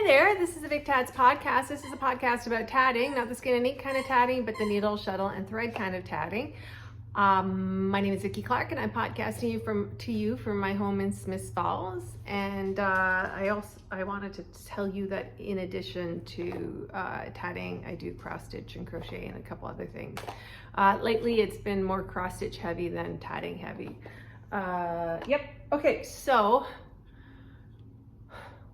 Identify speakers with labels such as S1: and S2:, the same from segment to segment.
S1: there, this is the Victats podcast. This is a podcast about tatting, not the skin and neat kind of tatting, but the needle, shuttle, and thread kind of tatting. My name is Vicki Clark, and I'm podcasting to you from my home in Smiths Falls. And I wanted to tell you that in addition to tatting, I do cross stitch and crochet and a couple other things. Lately, it's been more cross stitch heavy than tatting heavy. Okay, so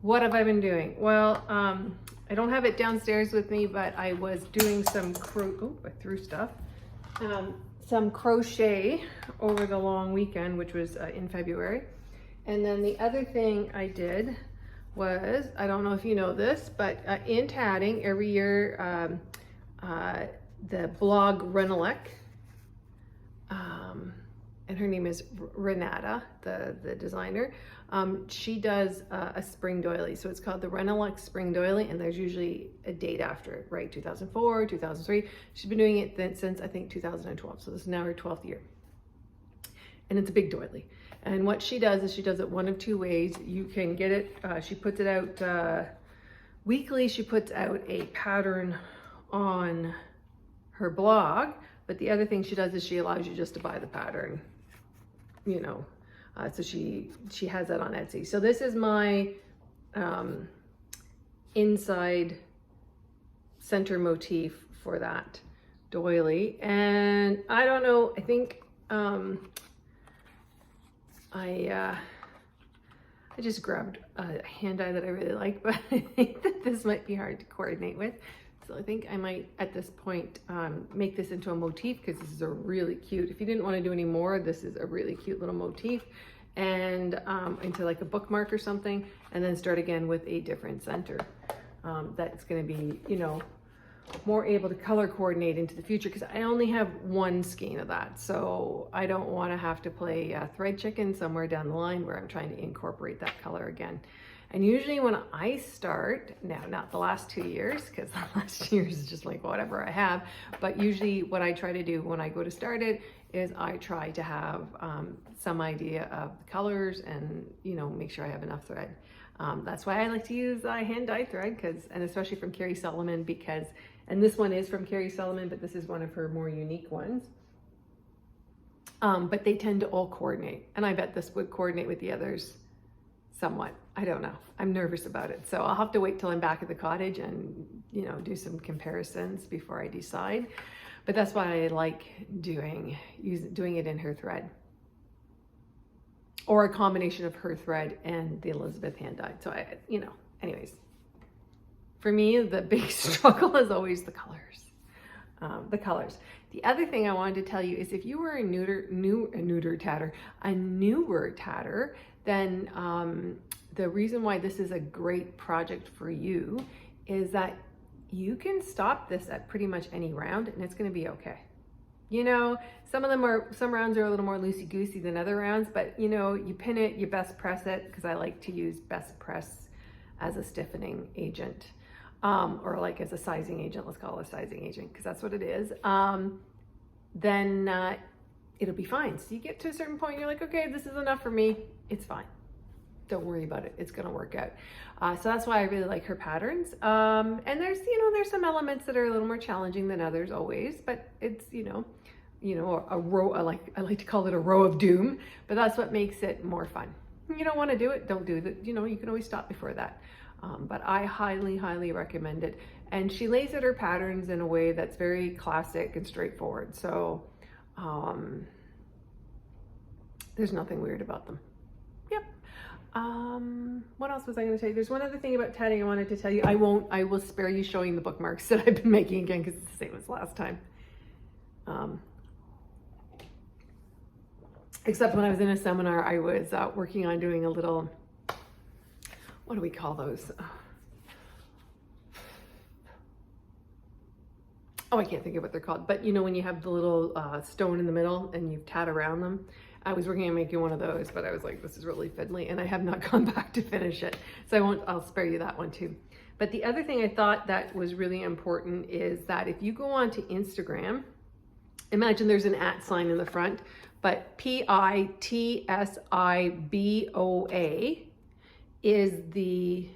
S1: what have I been doing? Well, I don't have it downstairs with me, but I was doing some some crochet over the long weekend, which was in February. And then the other thing I did was, I don't know if you know this, but in tatting every year, the blog Renulek, and her name is Renata, the designer. She does a spring doily. So it's called the Renulek spring doily, and there's usually a date after it, right? 2004, 2003. She's been doing it since I think 2012. So this is now her 12th year. And it's a big doily. And what she does is she does it one of two ways. You can get it, she puts it out weekly. She puts out a pattern on her blog. But the other thing she does is she allows you just to buy the pattern, you know. So she has that on Etsy. So this is my inside center motif for that doily. And I don't know, I think I just grabbed a hand dye that I really like, but I think that this might be hard to coordinate with. So I think I might, at this point, make this into a motif, because this is a really cute, if you didn't want to do any more, this is a really cute little motif, and into like a bookmark or something, and then start again with a different center. That's going to be, you know, more able to color coordinate into the future, because I only have one skein of that. So I don't want to have to play thread chicken somewhere down the line where I'm trying to incorporate that color again. And usually when I start, now not the last 2 years, because the last 2 years is just like whatever I have, but usually what I try to do when I go to start it is I try to have some idea of the colors and, you know, make sure I have enough thread. That's why I like to use hand dyed thread, and especially from Carrie Solomon, because, and this one is from Carrie Solomon, but this is one of her more unique ones. But they tend to all coordinate, and I bet this would coordinate with the others somewhat. I don't know. I'm nervous about it. So I'll have to wait till I'm back at the cottage and, you know, do some comparisons before I decide. But that's why I like doing it in her thread, or a combination of her thread and the Elizabeth hand dyed. So anyways, for me, the big struggle is always the colors. The other thing I wanted to tell you is, if you were a newer tatter, then the reason why this is a great project for you is that you can stop this at pretty much any round and it's going to be okay. You know, some rounds are a little more loosey-goosey than other rounds, but you know, you pin it, you best press it, because I like to use best press as a stiffening agent, or like as a sizing agent. Let's call it a sizing agent, because that's what it is. Then it'll be fine. So you get to a certain point, you're like, okay, this is enough for me. It's fine. Don't worry about it. It's going to work out. So that's why I really like her patterns. And there's some elements that are a little more challenging than others always, but it's, a row, I like to call it a row of doom, but that's what makes it more fun. You don't want to do it, don't do it. You know, you can always stop before that. But I highly, highly recommend it. And she lays out her patterns in a way that's very classic and straightforward. So there's nothing weird about them. Yep. What else was I going to tell you? There's one other thing about tatting I wanted to tell you. I will spare you showing the bookmarks that I've been making again, because it's the same as last time. Except when I was in a seminar, I was working on doing a little, what do we call those? Oh, I can't think of what they're called, but you know, when you have the little stone in the middle and you tat around them. I was working on making one of those, but I was like, this is really fiddly, and I have not gone back to finish it. So I'll spare you that one too. But the other thing I thought that was really important is that if you go onto Instagram, imagine there's an @ sign in the front, but PITSIBOA is the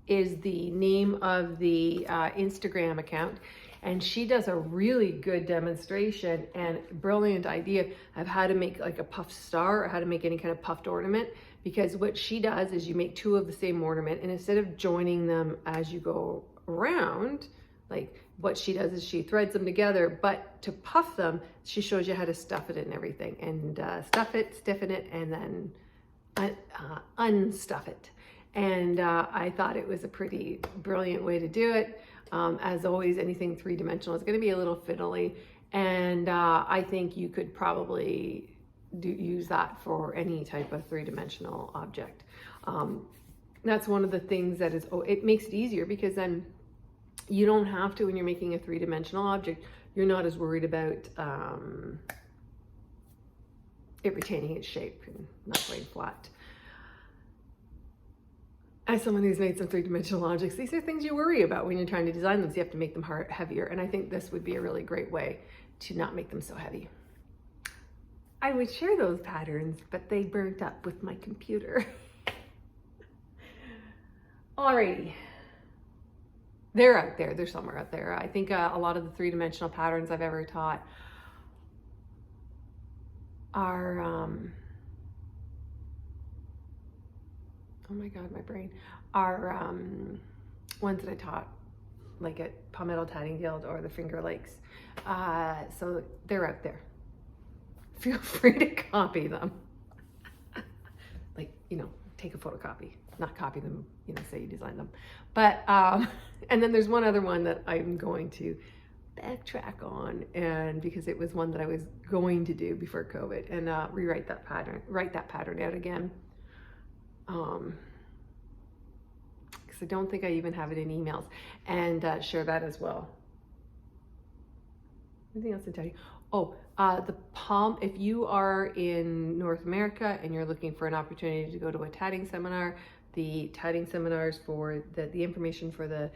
S1: is the name of the Instagram account. And she does a really good demonstration and brilliant idea of how to make like a puffed star or how to make any kind of puffed ornament. Because what she does is you make two of the same ornament, and instead of joining them as you go around, like what she does is she threads them together, but to puff them, she shows you how to stuff it and everything, and stuff it, stiffen it, and then unstuff it. And I thought it was a pretty brilliant way to do it. As always, anything three-dimensional is going to be a little fiddly, and I think you could probably use that for any type of three-dimensional object. That's one of the things that is, it makes it easier, because then you don't have to, when you're making a three-dimensional object, you're not as worried about it retaining its shape and not laying flat. As someone who's made some three-dimensional objects, these are things you worry about when you're trying to design them, so you have to make them heavier. And I think this would be a really great way to not make them so heavy. I would share those patterns, but they burnt up with my computer. Alrighty. They're out there. They're somewhere out there. I think a lot of the three-dimensional patterns I've ever taught are, oh my God, my brain, are ones that I taught like at Palmetto Tatting Guild or the Finger Lakes. So they're out there. Feel free to copy them. Like, take a photocopy, not copy them, say you designed them. But, and then there's one other one that I'm going to backtrack on, and because it was one that I was going to do before COVID, and write that pattern out again. Because I don't think I even have it in emails, and share that as well. Anything else to tell you? Oh, the palm, if you are in North America and you're looking for an opportunity to go to a tatting seminar, the tatting seminars for the information for the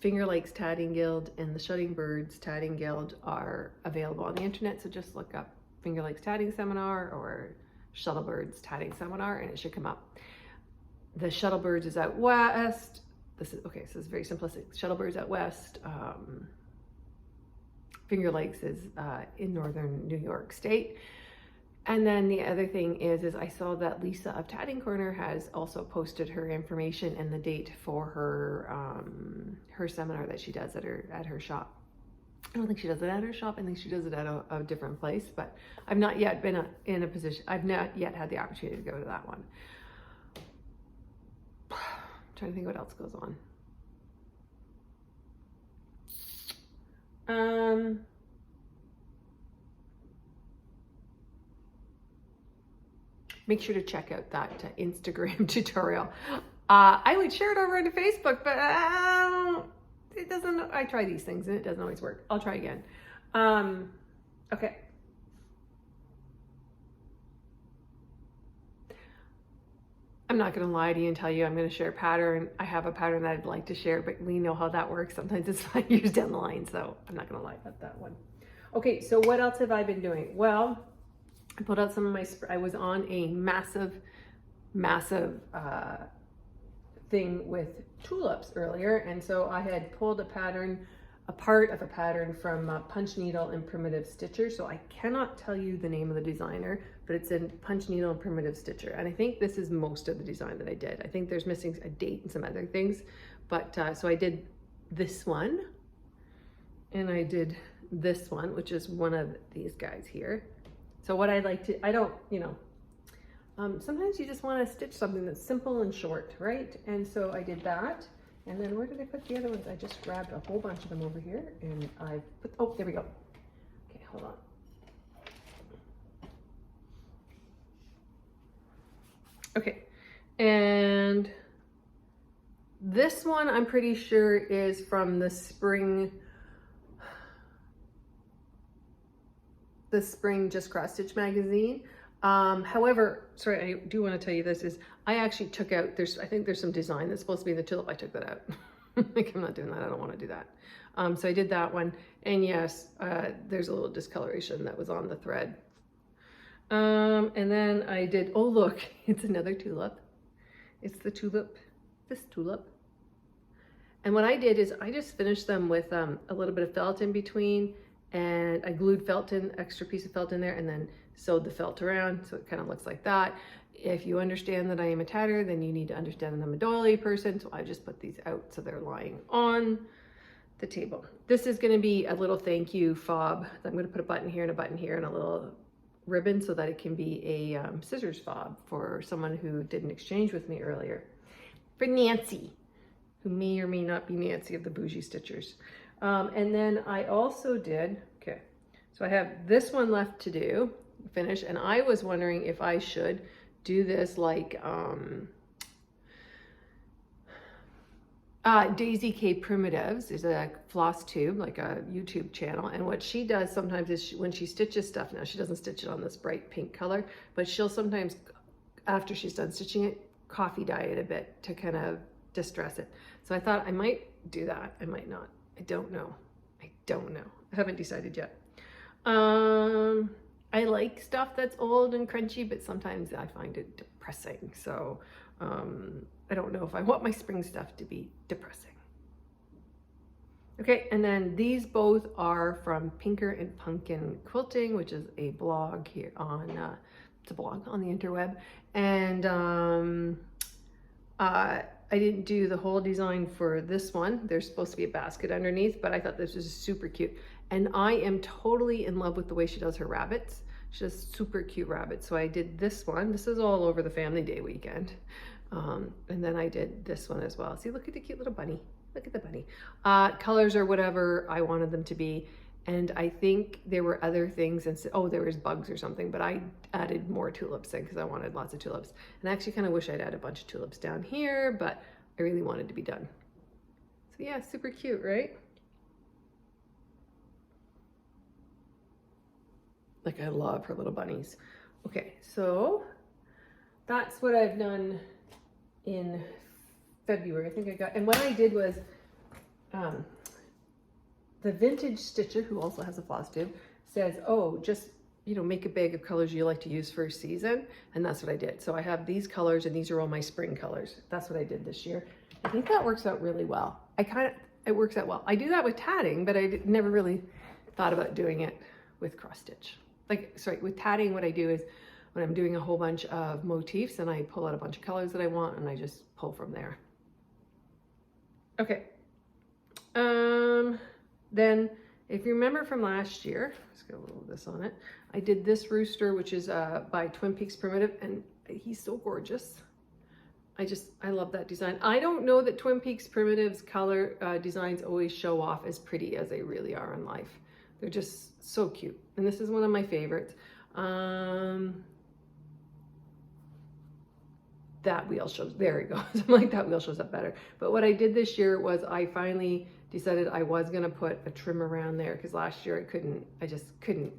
S1: Finger Lakes Tatting Guild and the Shutting Birds Tatting Guild are available on the internet. So just look up Finger Lakes Tatting Seminar or Shuttlebirds Tatting Seminar, and it should come up. The Shuttlebirds is out west. This is very simplistic. Shuttlebirds out west. Finger Lakes is in northern New York State. And then the other thing is I saw that Lisa of Tatting Corner has also posted her information and the date for her her seminar that she does at her shop. I don't think she does it at her shop. I think she does it at a different place, but I've not yet been in a position. I've not yet had the opportunity to go to that one. I'm trying to think what else goes on. Make sure to check out that Instagram tutorial. I would share it over into Facebook, but it doesn't. I try these things and it doesn't always work. I'll try again. Okay. I'm not going to lie to you and tell you I'm going to share a pattern. I have a pattern that I'd like to share, but we know how that works. Sometimes it's 5 years down the line, so I'm not going to lie about that one. Okay, so what else have I been doing? Well, I pulled out some of my, I was on a massive thing with tulips earlier, and so I had pulled a part of a pattern from Punch Needle and Primitive Stitcher. So I cannot tell you the name of the designer, but it's in Punch Needle and Primitive Stitcher. And I think this is most of the design that I did. I think there's missing a date and some other things, but so I did this one, and I did this one, which is one of these guys here. So what I like to, sometimes you just want to stitch something that's simple and short, right? And so I did that. And then where did I put the other ones? I just grabbed a whole bunch of them over here, and I put, oh, there we go. Okay, hold on. Okay, and this one I'm pretty sure is from the spring Just Cross Stitch magazine. However, sorry, I do want to tell you this is, I actually took out, I think there's some design that's supposed to be in the tulip. I took that out. Like, I'm not doing that. I don't want to do that. So I did that one. And yes, there's a little discoloration that was on the thread. And then I did, oh look, it's another tulip. It's the Tulip this tulip. And what I did is I just finished them with a little bit of felt in between, and I glued felt in, extra piece of felt in there, and then sewed the felt around so it kind of looks like that. If you understand that I am a tatter, then you need to understand that I'm a doily person, so I just put these out so they're lying on the table. This is going to be a little thank you fob. I'm going to put a button here and a button here and a little ribbon so that it can be a scissors fob for someone who did an exchange with me earlier. For Nancy, who may or may not be Nancy of the Bougie Stitchers. And then I also did, okay, so I have this one left to do, finish, and I was wondering if I should do this like Daisy K Primitives is a floss tube, like a YouTube channel, and what she does sometimes is when she stitches stuff, now she doesn't stitch it on this bright pink color, but she'll sometimes, after she's done stitching it, coffee dye it a bit to kind of distress it. So I thought I might do that, I might not. I don't know. I haven't decided yet. I like stuff that's old and crunchy, but sometimes I find it depressing. So I don't know if I want my spring stuff to be depressing. Okay, and then these both are from Pinker and Pumpkin Quilting, which is a blog here on, it's a blog on the interweb. And I didn't do the whole design for this one. There's supposed to be a basket underneath, but I thought this was super cute. And I am totally in love with the way she does her rabbits. She does super cute rabbits. So I did this one. This is all over the Family Day weekend. And then I did this one as well. See, look at the cute little bunny. Look at the bunny. Colors are whatever I wanted them to be. And I think there were other things, and oh, there was bugs or something, but I added more tulips in because I wanted lots of tulips. And I actually kind of wish I'd add a bunch of tulips down here, but I really wanted to be done. So yeah, super cute, right? Like, I love her little bunnies. Okay, so that's what I've done in February. I think I got, and what I did was, the vintage stitcher, who also has a floss tube, says, oh, just, you know, make a bag of colors you like to use for a season. And that's what I did. So I have these colors, and these are all my spring colors. That's what I did this year. I think that works out really well. It works out well. I do that with tatting, but I never really thought about doing it with cross stitch. Like, sorry, with tatting, what I do is when I'm doing a whole bunch of motifs, and I pull out a bunch of colors that I want, and I just pull from there. Okay. Then if you remember from last year, let's get a little of this on it. I did this rooster, which is by Twin Peaks Primitive, and he's so gorgeous. I love that design. I don't know that Twin Peaks Primitive's color designs always show off as pretty as they really are in life. They're just so cute. And this is one of my favorites. That wheel shows, there it goes. I'm like, that wheel shows up better. But what I did this year was I finally decided I was gonna put a trim around there, because last year I just couldn't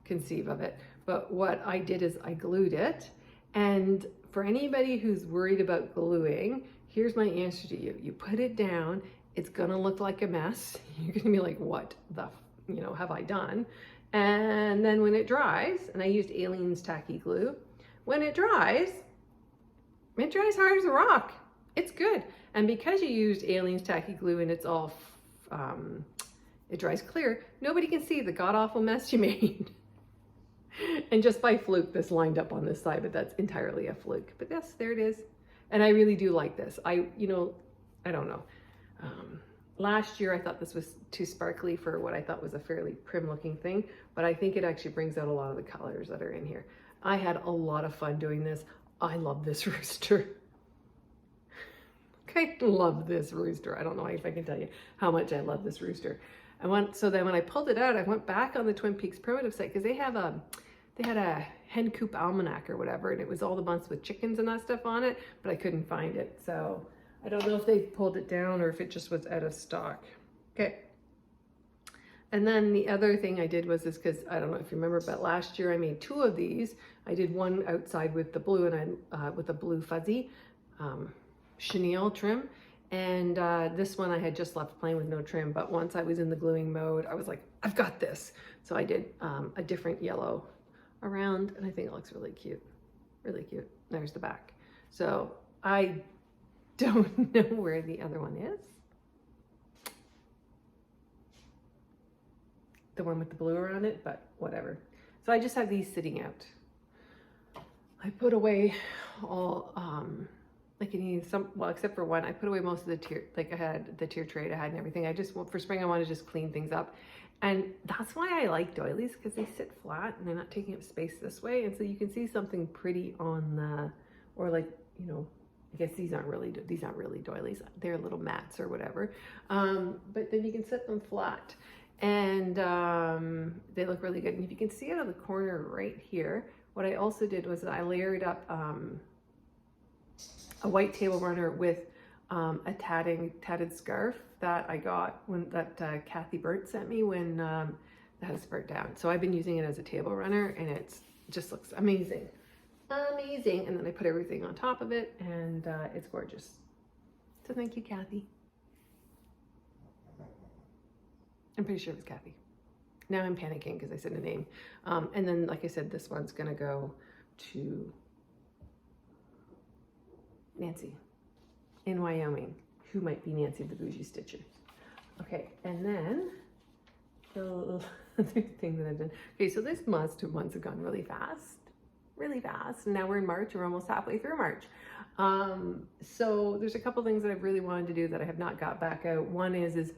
S1: conceive of it. But what I did is I glued it. And for anybody who's worried about gluing, here's my answer to you. You put it down, it's gonna look like a mess. You're gonna be like, what the, have I done? And then when it dries, and I used Aleene's tacky glue, when it dries hard as a rock. It's good. And because you used Aleene's tacky glue and it's all, it dries clear, nobody can see the god-awful mess you made. And just by fluke, this lined up on this side, but that's entirely a fluke. But yes, there it is. And I really do like this. I don't know. Last year, I thought this was too sparkly for what I thought was a fairly prim looking thing, but I think it actually brings out a lot of the colors that are in here. I had a lot of fun doing this. I love this rooster. I love this rooster. I don't know if I can tell you how much I love this rooster. So then when I pulled it out, I went back on the Twin Peaks Primitive site, because they had a hen coop almanac or whatever, and it was all the months with chickens and that stuff on it, but I couldn't find it. So I don't know if they pulled it down or if it just was out of stock. Okay. And then the other thing I did was this, because I don't know if you remember, but last year I made 2 of these. I did one outside with the blue, and with a blue fuzzy chenille trim. And this one I had just left plain with no trim, but once I was in the gluing mode, I was like, I've got this. So I did a different yellow around, and I think it looks really cute. Really cute. There's the back. So I don't know where the other one is. The one with the blue around it, but whatever. So I just have these sitting out. I put away all, like any, well, except for one, I put away most of the tier, like I had the tier tray I had and everything. I just, for spring, I want to just clean things up. And that's why I like doilies, because they sit flat and they're not taking up space this way. And so you can see something pretty on the, or like, you know, I guess these aren't really doilies. They're little mats or whatever. But then you can set them flat and they look really good. And if you can see out of the corner right here, what I also did was I layered up a white table runner with a tatted scarf that I got when Kathy Burt sent me when the house burnt down. So I've been using it as a table runner, and it just looks amazing. Amazing. And then I put everything on top of it, and it's gorgeous. So thank you, Kathy. I'm pretty sure it was Kathy. Now I'm panicking because I said a name. And then, like I said, this one's gonna go to Nancy in Wyoming, who might be Nancy the Bougie Stitcher. Okay, and then the other thing that I've done. Okay, so this 2 months have gone really fast. And now we're in March, we're almost halfway through March. So there's a couple things that I've really wanted to do that I have not got back out. One is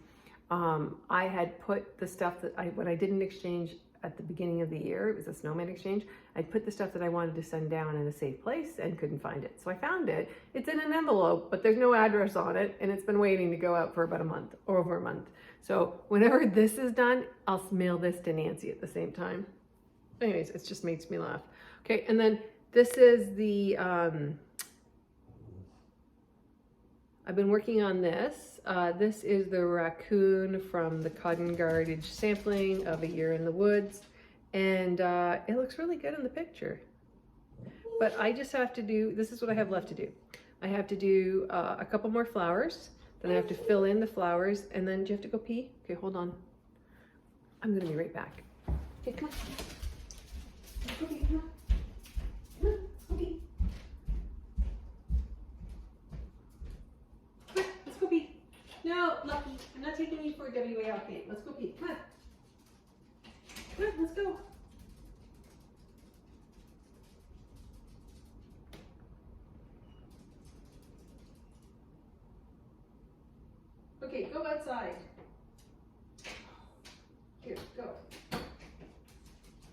S1: I had put the stuff that what I didn't exchange at the beginning of the year, it was a snowman exchange. I put the stuff that I wanted to send down in a safe place and couldn't find it. So I found it. It's in an envelope, but there's no address on it, and it's been waiting to go out for about a month, or over a month. So whenever this is done, I'll mail this to Nancy at the same time. Anyways, it just makes me laugh. Okay, and then this is the, I've been working on this. This is the raccoon from the Cotton Gardage sampling of A Year in the Woods. And it looks really good in the picture. But I just have to do, this is what I have left to do. I have to do a couple more flowers. Then I have to fill in the flowers. And then do you have to go pee? Okay, hold on. I'm gonna be right back. Okay, come on. Okay, come on. Come on, let's go pee. Come on, let's go pee. No, Lucky, I'm not taking you for a WAL pee. Let's go pee. Come on. Come on, let's go. Okay, go outside. Here, go.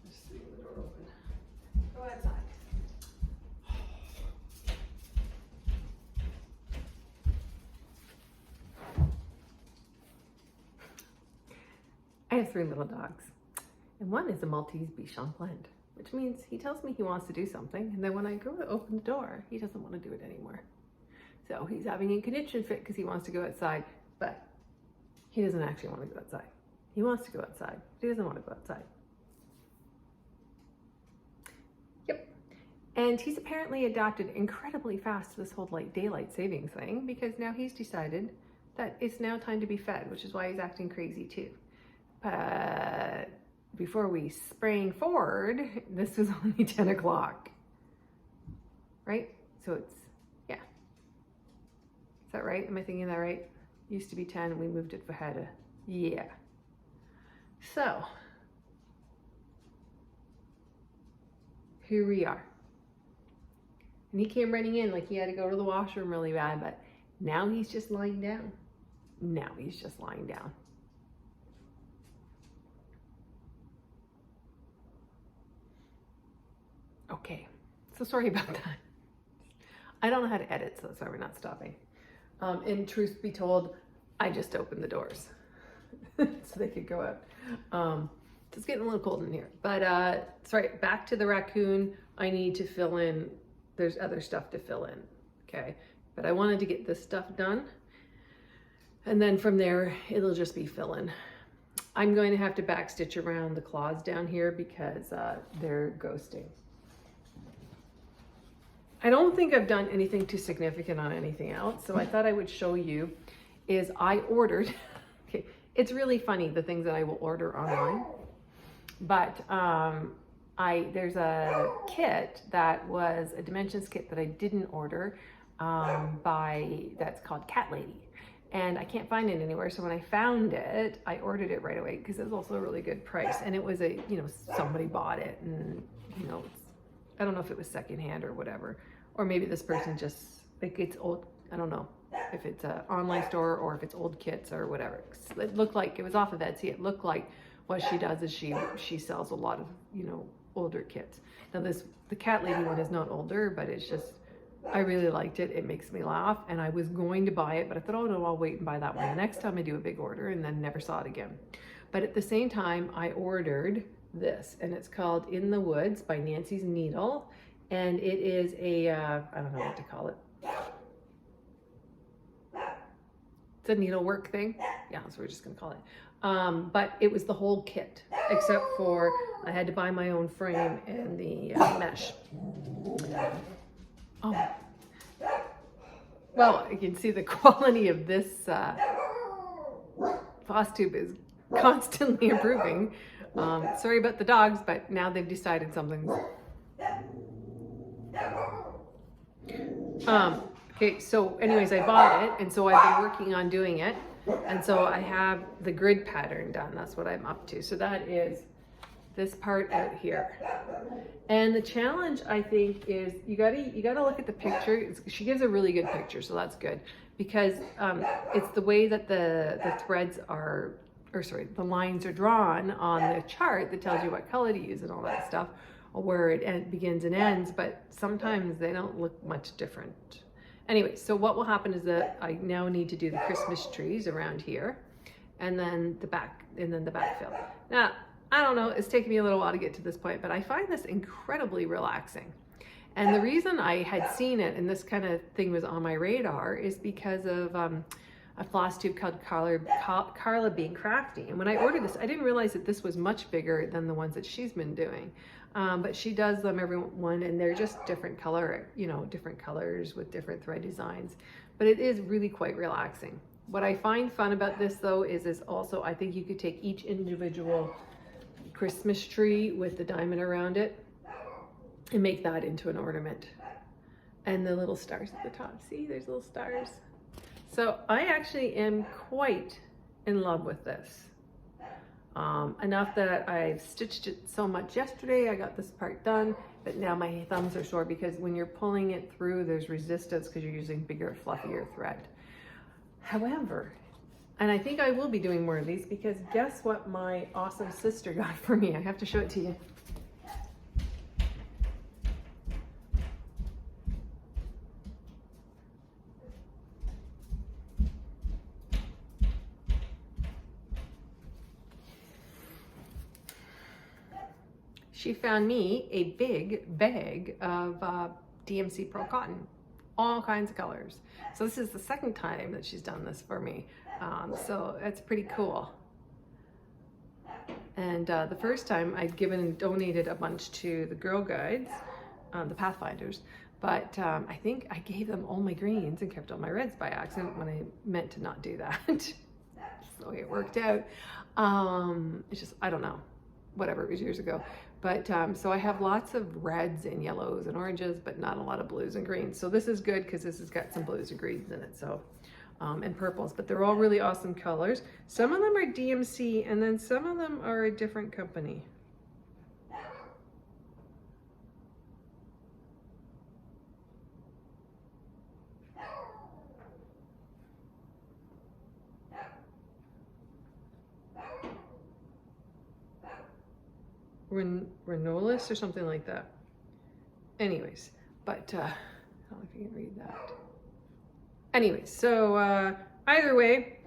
S1: Just leave the door open. Go outside. I have 3 little dogs, and one is a Maltese Bichon blend, which means he tells me he wants to do something, and then when I go to open the door, he doesn't want to do it anymore. So he's having a conniption fit because he wants to go outside, but he doesn't actually want to go outside. He wants to go outside, but he doesn't want to go outside. Yep. And he's apparently adapted incredibly fast to this whole like daylight savings thing, because now he's decided that it's now time to be fed, which is why he's acting crazy too. But before we sprang forward, this was only 10 o'clock, right? So it's, yeah. Is that right? Am I thinking that right? Used to be 10 and we moved it ahead. Yeah. So here we are. And he came running in like he had to go to the washroom really bad, but now he's just lying down. Now he's just lying down. Okay, so sorry about that. I don't know how to edit, so that's why we're not stopping. And truth be told, I just opened the doors so they could go out. It's getting a little cold in here, but sorry, back to the raccoon. I need to fill in, there's other stuff to fill in, okay? But I wanted to get this stuff done, and then from there, it'll just be fill-in. I'm going to have to backstitch around the claws down here because they're ghosting. I don't think I've done anything too significant on anything else, so I thought I would show you is I ordered, okay, it's really funny the things that I will order online, but there's a kit that was a dimensions kit that I didn't order that's called Cat Lady. And I can't find it anywhere. So when I found it, I ordered it right away because it was also a really good price. And it was somebody bought it, and I don't know if it was secondhand or whatever, or maybe this person just, like, it's old. I don't know if it's an online store or if it's old kits or whatever. It looked like it was off of Etsy. It looked like what she does is she sells a lot of, older kits. Now the Cat Lady one is not older, but it's just, I really liked it. It makes me laugh, and I was going to buy it, but I thought, oh no, I'll wait and buy that one the next time I do a big order, and then never saw it again. But at the same time, I ordered this, and it's called In the Woods by Nancy's Needle, and it is a, I don't know what to call it. It's a needlework thing. Yeah, that's what we're just gonna call it. But it was the whole kit, except for I had to buy my own frame and the mesh. Oh, well, you can see the quality of this floss tube is constantly improving. Sorry about the dogs, but now they've decided something. Okay, so anyways, I bought it, and so I've been working on doing it, and so I have the grid pattern done. That's what I'm up to. So that is this part out here. And the challenge, I think, is you gotta look at the picture. She gives a really good picture, so that's good, because it's the way that the threads are, or sorry, the lines are drawn on the chart that tells you what color to use and all that stuff, or where it begins and ends, but sometimes they don't look much different. Anyway, so what will happen is that I now need to do the Christmas trees around here, and then the backfill. Now, I don't know, it's taken me a little while to get to this point, but I find this incredibly relaxing. And the reason I had seen it and this kind of thing was on my radar is because of a floss tube called Carla Being Crafty. And when I ordered this, I didn't realize that this was much bigger than the ones that she's been doing. But she does them every one, and they're just different color, different colors with different thread designs. But it is really quite relaxing. What I find fun about this though is also, I think you could take each individual Christmas tree with the diamond around it and make that into an ornament. And the little stars at the top, see, there's little stars. So I actually am quite in love with this. Enough that I've stitched it so much yesterday. I got this part done, but now my thumbs are sore because when you're pulling it through, there's resistance because you're using bigger, fluffier thread. However, and I think I will be doing more of these because guess what my awesome sister got for me? I have to show it to you. She found me a big bag of DMC Pearl Cotton, all kinds of colors. So this is the second time that she's done this for me. So it's pretty cool. And the first time I'd donated a bunch to the Girl Guides, the Pathfinders, but I think I gave them all my greens and kept all my reds by accident when I meant to not do that. That's the way it worked out. It's just, I don't know, whatever, it was years ago. But so I have lots of reds and yellows and oranges, but not a lot of blues and greens. So this is good because this has got some blues and greens in it. So, and purples, but they're all really awesome colors. Some of them are DMC and then some of them are a different company. Renulek or something like that. Anyways, but I don't know if you can read that. Anyways, so either way,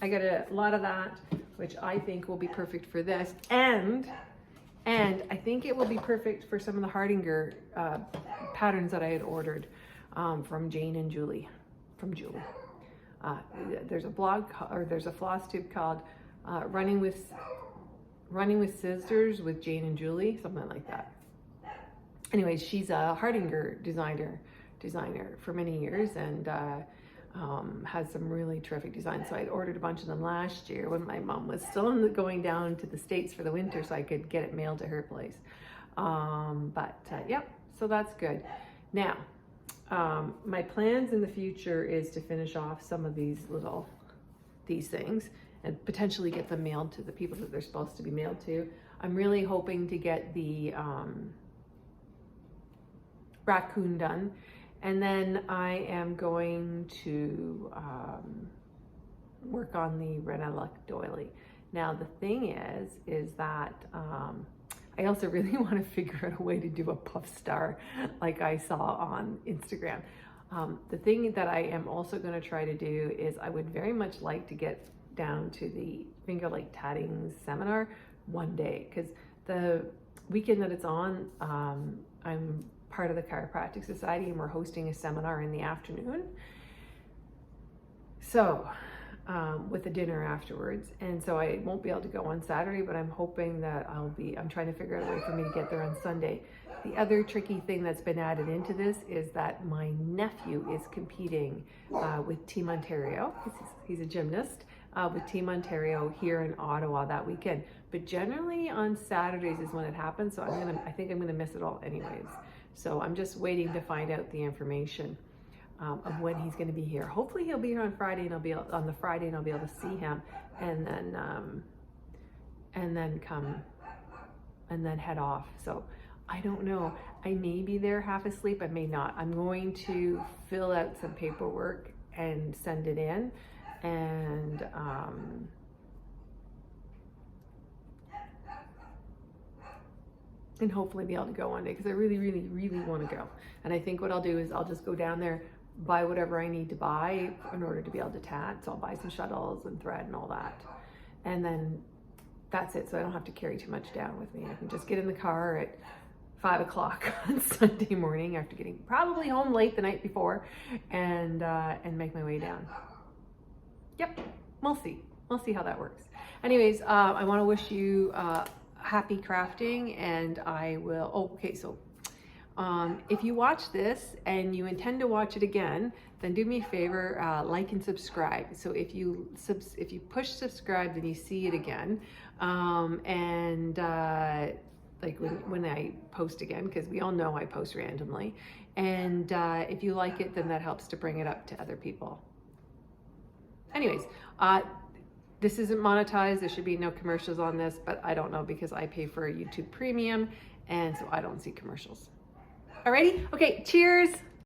S1: I got a lot of that, which I think will be perfect for this, and I think it will be perfect for some of the Hardinger patterns that I had ordered from Jane and Julie. There's a blog or there's a floss tube called Running with Scissors with Jane and Julie, something like that. Anyways, she's a Hardinger designer for many years and has some really terrific designs. So I'd ordered a bunch of them last year when my mom was still going down to the States for the winter so I could get it mailed to her place. Yep, so that's good. Now, my plans in the future is to finish off some of these things and potentially get them mailed to the people that they're supposed to be mailed to. I'm really hoping to get the raccoon done, and then I am going to work on the Renulek Doily. Now the thing is that I also really want to figure out a way to do a puff star like I saw on Instagram. The thing that I am also going to try to do is I would very much like to get down to the Finger Lake Tatting seminar one day, because the weekend that it's on, I'm part of the Chiropractic Society and we're hosting a seminar in the afternoon. So with a dinner afterwards, and so I won't be able to go on Saturday, but I'm hoping that I'm trying to figure out a way for me to get there on Sunday. The other tricky thing that's been added into this is that my nephew is competing with Team Ontario. He's a gymnast with Team Ontario here in Ottawa that weekend. But generally on Saturdays is when it happens, so I think I'm gonna miss it all anyways. So I'm just waiting to find out the information of when he's going to be here. Hopefully he'll be here on Friday, and I'll be on the Friday, and I'll be able to see him, and then come and then head off. So I don't know. I may be there half asleep. I may not. I'm going to fill out some paperwork and send it in, and hopefully be able to go one day, because I really, really, really want to go. And I think what I'll do is I'll just go down there, buy whatever I need to buy in order to be able to tat. So I'll buy some shuttles and thread and all that. And then that's it. So I don't have to carry too much down with me. I can just get in the car at 5 o'clock on Sunday morning after getting probably home late the night before, and make my way down. Yep, we'll see. We'll see how that works. Anyways, I want to wish you happy crafting, and I will, okay, so if you watch this and you intend to watch it again, then do me a favor, like and subscribe. So if you push subscribe, then you see it again, like when I post again, because we all know I post randomly, and if you like it, then that helps to bring it up to other people. Anyways, this isn't monetized. There should be no commercials on this, but I don't know, because I pay for a YouTube Premium, and so I don't see commercials. Alrighty? Okay, cheers!